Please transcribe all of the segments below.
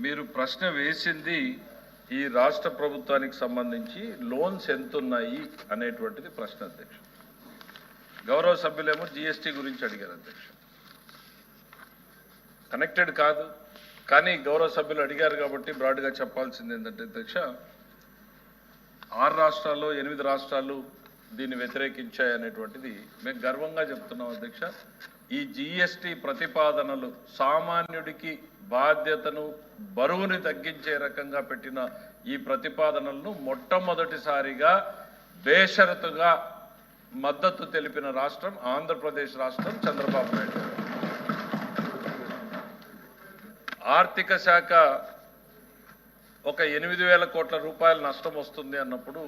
మీరు ప్రశ్న వేసింది ఈ రాష్ట్ర ప్రభుత్వానికి సంబంధించి లోన్స్ ఎంత ఉన్నాయి అనేటువంటిది ప్రశ్న అధ్యక్ష. గౌరవ సభ్యులేమో జీఎస్టీ గురించి అడిగారు అధ్యక్ష. కనెక్టెడ్ కాదు, కానీ గౌరవ సభ్యులు అడిగారు కాబట్టి బ్రాడ్గా చెప్పాల్సింది ఏంటంటే అధ్యక్ష, 6 రాష్ట్రాల్లో 8 రాష్ట్రాలు దీన్ని వ్యతిరేకించాయనేటువంటిది మేము గర్వంగా చెప్తున్నాం అధ్యక్ష. ఈ జీఎస్టీ ప్రతిపాదనలు సామాన్యుడికి బాధ్యతను బరువుని తగ్గించే రకంగా పెట్టిన ఈ ప్రతిపాదనలను మొట్టమొదటిసారిగా బేషరతుగా మద్దతు తెలిపిన రాష్ట్రం ఆంధ్రప్రదేశ్ రాష్ట్రం, చంద్రబాబు నాయుడు. ఆర్థిక శాఖ ఒక 8,000 కోట్ల రూపాయల నష్టం వస్తుంది అన్నప్పుడు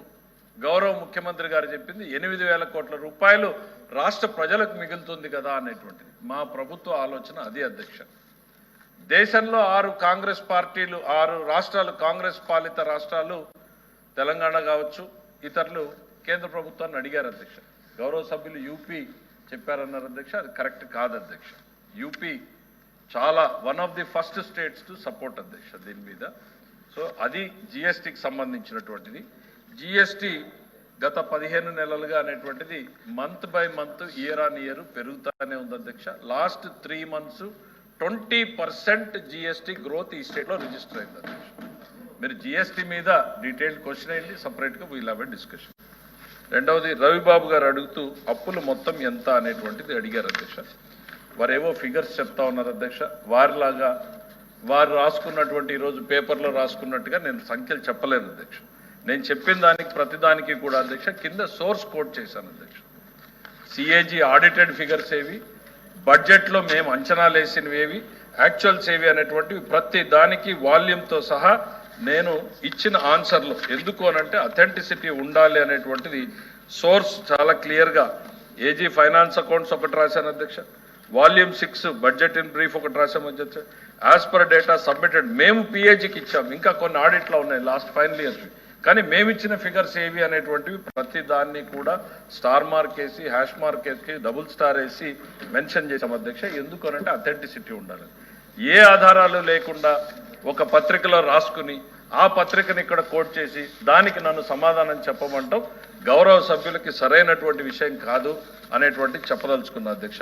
గౌరవ ముఖ్యమంత్రి గారు చెప్పింది 8,000 కోట్ల రూపాయలు రాష్ట్ర ప్రజలకు మిగులుతుంది కదా అనేటువంటిది. మా ప్రభుత్వ ఆలోచన అది అధ్యక్ష. దేశంలో 6 కాంగ్రెస్ పార్టీలు, 6 రాష్ట్రాలు కాంగ్రెస్ పాలిత రాష్ట్రాలు, తెలంగాణ కావచ్చు, ఇతరులు కేంద్ర ప్రభుత్వాన్ని అడిగారు అధ్యక్ష. గౌరవ సభ్యులు యూపీ చెప్పారన్నారు అధ్యక్ష, అది కరెక్ట్ కాదు అధ్యక్ష. యూపీ చాలా one of the first states to support అధ్యక్ష దీని మీద. సో అది జిఎస్టీకి సంబంధించినటువంటిది. జిఎస్టీ గత 15 నెలలుగా అనేటువంటిది month by month, year on year పెరుగుతూనే ఉంది అధ్యక్ష. లాస్ట్ 3 months 20% జిఎస్టీ గ్రోత్ ఈ స్టేట్లో రిజిస్టర్ అయింది అధ్యక్ష. మీరు జిఎస్టీ మీద డీటెయిల్డ్ క్వశ్చన్ అయింది, సపరేట్గా వీల్ హ్యావ్ ఎ డిస్కషన్. రెండవది రవిబాబు గారు అడుగుతూ అప్పులు మొత్తం ఎంత అనేటువంటిది అడిగారు అధ్యక్ష. వారేవో ఫిగర్స్ చెప్తా ఉన్నారు అధ్యక్ష. వారిలాగా వారు రాసుకున్నటువంటి ఈరోజు పేపర్లో రాసుకున్నట్టుగా నేను సంఖ్యలు చెప్పలేను అధ్యక్ష. నేను చెప్పిన దానికి ప్రతిదానికి కూడా అధ్యక్ష కింద సోర్స్ కోట్ చేశాను అధ్యక్ష. సిఏజీ ఆడిటెడ్ ఫిగర్స్ ఏవి, బడ్జెట్లో మేము అంచనాలు వేసినవి ఏవి, యాక్చువల్స్ ఏవి అనేటువంటివి ప్రతి దానికి వాల్యూమ్తో సహా నేను ఇచ్చిన ఆన్సర్లు. ఎందుకు అనంటే అథెంటిసిటీ ఉండాలి అనేటువంటిది సోర్స్ చాలా క్లియర్గా. ఏజీ ఫైనాన్స్ అకౌంట్స్ ఒకటి రాశాను అధ్యక్ష. వాల్యూమ్ 6 బడ్జెట్ ఇన్ బ్రీఫ్ ఒకటి రాశాము అధ్యక్ష. యాజ్ పర్ డేటా సబ్మిటెడ్ మేము పిఏజీకి ఇచ్చాము. ఇంకా కొన్ని ఆడిట్లో ఉన్నాయి లాస్ట్ ఫైనల్ ఇయర్, కానీ మేము ఇచ్చిన ఫిగర్స్ ఏవి అనేటువంటివి ప్రతి దాన్ని కూడా స్టార్ మార్క్ వేసి, హ్యాష్ మార్క్ వేసి, డబుల్ స్టార్ వేసి మెన్షన్ చేశాం అధ్యక్ష. ఎందుకు అనంటే అథెంటిసిటీ ఉండాలి. ఏ ఆధారాలు లేకుండా ఒక పత్రికలో రాసుకుని ఆ పత్రికను ఇక్కడ కోట్ చేసి దానికి నన్ను సమాధానం చెప్పమంటాం గౌరవ సభ్యులకి సరైనటువంటి విషయం కాదు అనేటువంటి చెప్పదలుచుకున్నా అధ్యక్ష.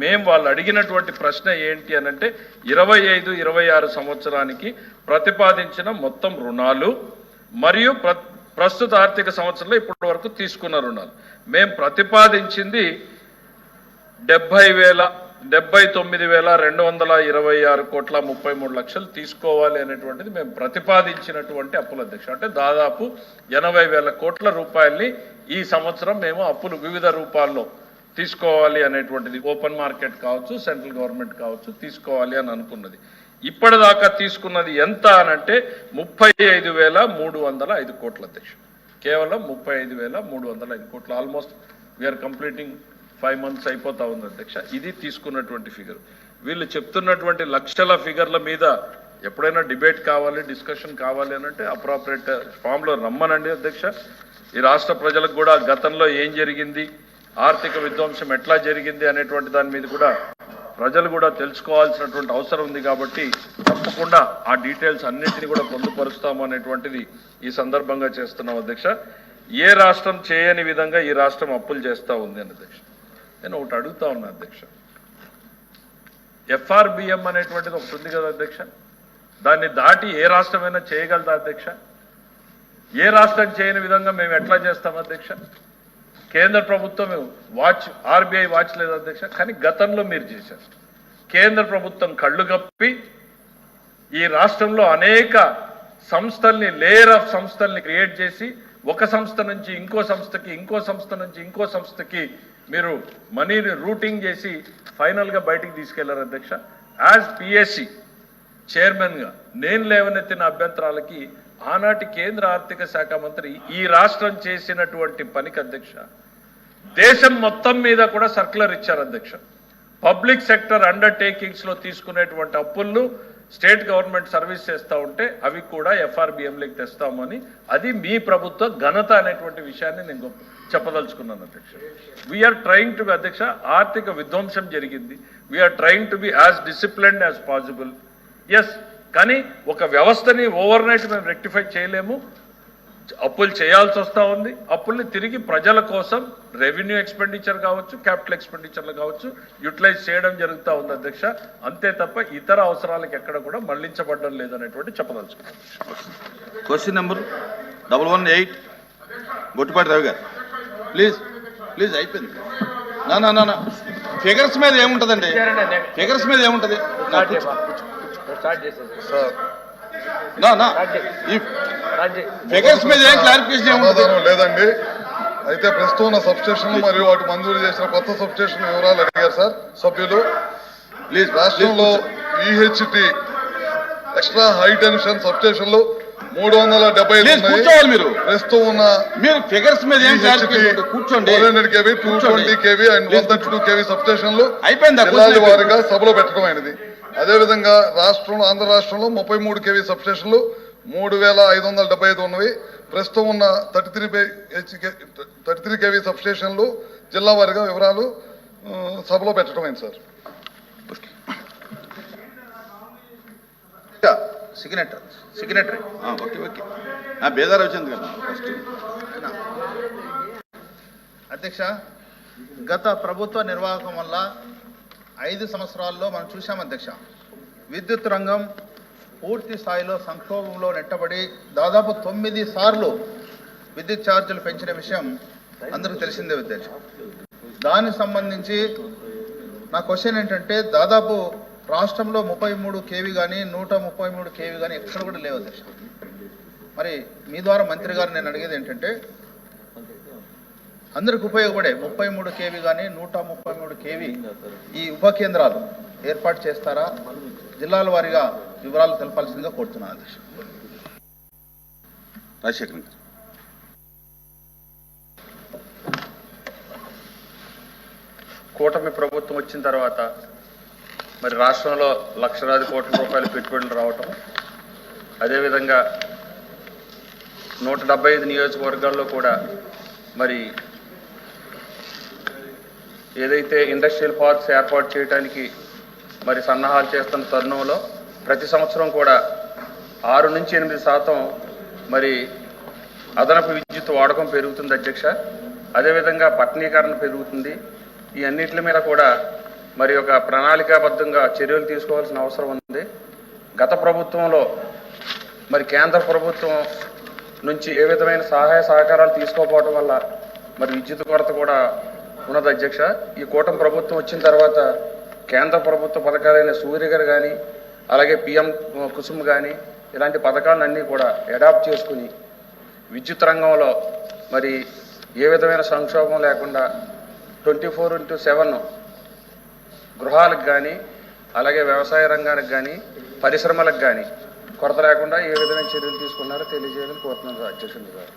మేము వాళ్ళు అడిగినటువంటి ప్రశ్న ఏంటి అనంటే 25-26 సంవత్సరానికి ప్రతిపాదించిన మొత్తం రుణాలు మరియు ప్రస్తుత ఆర్థిక సంవత్సరంలో ఇప్పటి వరకు తీసుకున్న రుణాలు. మేము ప్రతిపాదించింది 79,226 కోట్ల 33 లక్షలు తీసుకోవాలి అనేటువంటిది మేము ప్రతిపాదించినటువంటి అప్పుల అధ్యక్ష. అంటే దాదాపు 80,000 కోట్ల రూపాయల్ని ఈ సంవత్సరం మేము అప్పులు వివిధ రూపాల్లో తీసుకోవాలి అనేటువంటిది, ఓపెన్ మార్కెట్ కావచ్చు, సెంట్రల్ గవర్నమెంట్ కావచ్చు, తీసుకోవాలి అని అనుకున్నది. ఇప్పటిదాకా తీసుకున్నది ఎంత అనంటే 35,305 కోట్ల అధ్యక్ష. కేవలం 35,305 కోట్లు. ఆల్మోస్ట్ వీఆర్ కంప్లీటింగ్ 5 months అయిపోతా ఉంది అధ్యక్ష. ఇది తీసుకున్నటువంటి ఫిగర్. వీళ్ళు చెప్తున్నటువంటి లక్షల ఫిగర్ల మీద ఎప్పుడైనా డిబేట్ కావాలి, డిస్కషన్ కావాలి అనంటే అప్రాపరేట్ ఫామ్లో రమ్మనండి అధ్యక్ష. ఈ రాష్ట్ర ప్రజలకు కూడా గతంలో ఏం జరిగింది, ఆర్థిక విధ్వంసం ఎట్లా జరిగింది అనేటువంటి దాని మీద కూడా ప్రజలు కూడా తెలుసుకోవాల్సినటువంటి అవసరం ఉంది. కాబట్టి తప్పకుండా ఆ డీటెయిల్స్ అన్నింటినీ కూడా పొందుపరుస్తాము అనేటువంటిది ఈ సందర్భంగా చేస్తున్నాం అధ్యక్ష. ఏ రాష్ట్రం చేయని విధంగా ఈ రాష్ట్రం అప్పులు చేస్తూ ఉంది అని అధ్యక్ష. నేను ఒకటి అడుగుతా ఉన్నా అధ్యక్ష. ఎఫ్ఆర్బిఎం అనేటువంటిది ఒకటి ఉంది కదా అధ్యక్ష, దాన్ని దాటి ఏ రాష్ట్రమైనా చేయగలదా అధ్యక్ష? ఏ రాష్ట్రం చేయని విధంగా మేము ఎట్లా చేస్తాం అధ్యక్ష? కేంద్ర ప్రభుత్వం ఆర్బీఐ వాచ్ లేదు అధ్యక్ష, కానీ గతంలో మీరు చేశారు. కేంద్ర ప్రభుత్వం కళ్ళు కప్పి ఈ రాష్ట్రంలో అనేక సంస్థల్ని, లేయర్ ఆఫ్ సంస్థల్ని క్రియేట్ చేసి ఒక సంస్థ నుంచి ఇంకో సంస్థకి, ఇంకో సంస్థ నుంచి ఇంకో సంస్థకి మీరు మనీని రూటింగ్ చేసి ఫైనల్గా బయటికి తీసుకెళ్లారు అధ్యక్ష. యాజ్ పిఎస్సి చైర్మన్గా నేను లేవనెత్తిన అభ్యంతరాలకి ఆనాటి కేంద్ర ఆర్థిక శాఖ మంత్రి ఈ రాష్ట్రం చేసినటువంటి పనికి అధ్యక్ష దేశం మొత్తం మీద కూడా సర్క్యులర్ ఇచ్చారు అధ్యక్ష. పబ్లిక్ సెక్టర్ అండర్టేకింగ్స్లో తీసుకునేటువంటి అప్పులను స్టేట్ గవర్నమెంట్ సర్వీస్ చేస్తూ ఉంటే అవి కూడా ఎఫ్ఆర్బిఎంలోకి తెస్తామని, అది మీ ప్రభుత్వ ఘనత అనేటువంటి విషయాన్ని నేను చెప్పదలుచుకున్నాను అధ్యక్ష. వీఆర్ ట్రయింగ్ టు బి అధ్యక్ష, ఆర్థిక విధ్వంసం జరిగింది. We are trying to be as disciplined as possible. Yes, కానీ ఒక వ్యవస్థని ఓవర్ నైట్ మేము రెక్టిఫై చేయలేము. అప్పులు చేయాల్సి వస్తూ ఉంది. అప్పుల్ని తిరిగి ప్రజల కోసం రెవెన్యూ ఎక్స్పెండిచర్ కావచ్చు, క్యాపిటల్ ఎక్స్పెండిచర్లు కావచ్చు యూటిలైజ్ చేయడం జరుగుతూ ఉంది అధ్యక్ష. అంతే తప్ప ఇతర అవసరాలకు ఎక్కడ కూడా మళ్లించబడడం లేదనేటువంటి చెప్పదలుచుకున్నాం. క్వశ్చన్ నెంబర్ 118 గొట్టిపాటి రవి గారు ప్లీజ్ అయిపోయింది. నా ఫిగర్స్ మీద ఏముంటుందండి? ఫిగర్స్ మీద ఏముంటుంది? ఈ ఫిగర్స్ మీద ఏం క్లారిఫికేషన్ సమాధానం లేదండి. అయితే ప్రస్తుతం ఉన్న సబ్స్టేషన్లు మరియు వాటి మంజూరు చేసిన కొత్త సబ్స్టేషన్ వివరాలు అడిగారు సార్ సభ్యులు. ప్లీజ్ రాష్ట్రంలో ఈహెచ్టి ఎక్స్ట్రా హై టెన్షన్ సబ్స్టేషన్లు 375 కూర్చోవాలి. మీరు ప్రస్తుతం ఉన్న మీరు ఫిగర్స్ మీద ఏం కూర్చోండి. 400 kV 220 kV అండ్ 132 kV సబ్స్టేషన్లు అయిపోయింది. జిల్లాల వారీగా సభలో పెట్టడం అయినది. అదేవిధంగా ఆంధ్ర రాష్ట్రంలో 33 kV సబ్స్టేషన్లు 3575 ఉన్నవి. ప్రస్తుతం ఉన్న 33 kV సబ్స్టేషన్లు జిల్లా వారీగా వివరాలు సభలో పెట్టడం అయింది సార్. సిగ్నేటరీ ఓకే బేదార్ వచ్చింది కదా ఫస్ట్. అధ్యక్ష, గత ప్రభుత్వ నిర్వాహకం వల్ల 5 సంవత్సరాల్లో మనం చూసాం అధ్యక్ష, విద్యుత్ రంగం పూర్తి స్థాయిలో సంక్షోభంలో నెట్టబడి దాదాపు 9 సార్లు విద్యుత్ ఛార్జీలు పెంచిన విషయం అందరికీ తెలిసిందే అధ్యక్ష. దానికి సంబంధించి నా క్వశ్చన్ ఏంటంటే, దాదాపు రాష్ట్రంలో 33 kV కానీ 133 kV కానీ ఎక్కడ కూడా లేవు అధ్యక్ష. మరి మీ ద్వారా మంత్రి గారు నేను అడిగేది ఏంటంటే, అందరికి ఉపయోగపడే 33 kV కానీ 133 kV ఈ ఉప కేంద్రాలు ఏర్పాటు చేస్తారా? జిల్లాల వారీగా వివరాలు తెలపాల్సిందిగా కోరుతున్నాను అధ్యక్ష. రాజశేఖర్ గారు. కూటమి ప్రభుత్వం వచ్చిన తర్వాత మరి రాష్ట్రంలో లక్షలాది కోట్ల రూపాయల పెట్టుబడులు రావటం, అదేవిధంగా 175 నియోజకవర్గాల్లో కూడా మరి ఏదైతే ఇండస్ట్రియల్ పార్క్స్ ఏర్పాటు చేయడానికి మరి సన్నాహాలు చేస్తున్న తరుణంలో ప్రతి సంవత్సరం కూడా 6 నుంచి 8% మరి అదనపు విద్యుత్ వాడకం పెరుగుతుంది అధ్యక్ష. అదేవిధంగా పట్టణీకరణ పెరుగుతుంది. ఈ అన్నిటి మీద కూడా మరి ఒక ప్రణాళికాబద్ధంగా చర్యలు తీసుకోవాల్సిన అవసరం ఉంది. గత ప్రభుత్వంలో మరి కేంద్ర ప్రభుత్వం నుంచి ఏ విధమైన సహాయ సహకారాలు తీసుకోకపోవడం వల్ల మరి విద్యుత్ కొరత కూడా ఉన్నది అధ్యక్ష. ఈ కూటమి ప్రభుత్వం వచ్చిన తర్వాత కేంద్ర ప్రభుత్వ పథకాలైన సూర్యగారు కానీ అలాగే PM కుసుమ్ కానీ ఇలాంటి పథకాలన్నీ కూడా అడాప్ట్ చేసుకుని విద్యుత్ రంగంలో మరి ఏ విధమైన సంక్షోభం లేకుండా 24/7 గృహాలకు కానీ అలాగే వ్యవసాయ రంగానికి కానీ పరిశ్రమలకు కానీ కొరత లేకుండా ఏ విధమైన చర్యలు తీసుకున్నారో తెలియజేయాలని కోరుతున్నాను అధ్యక్షుడు గారు.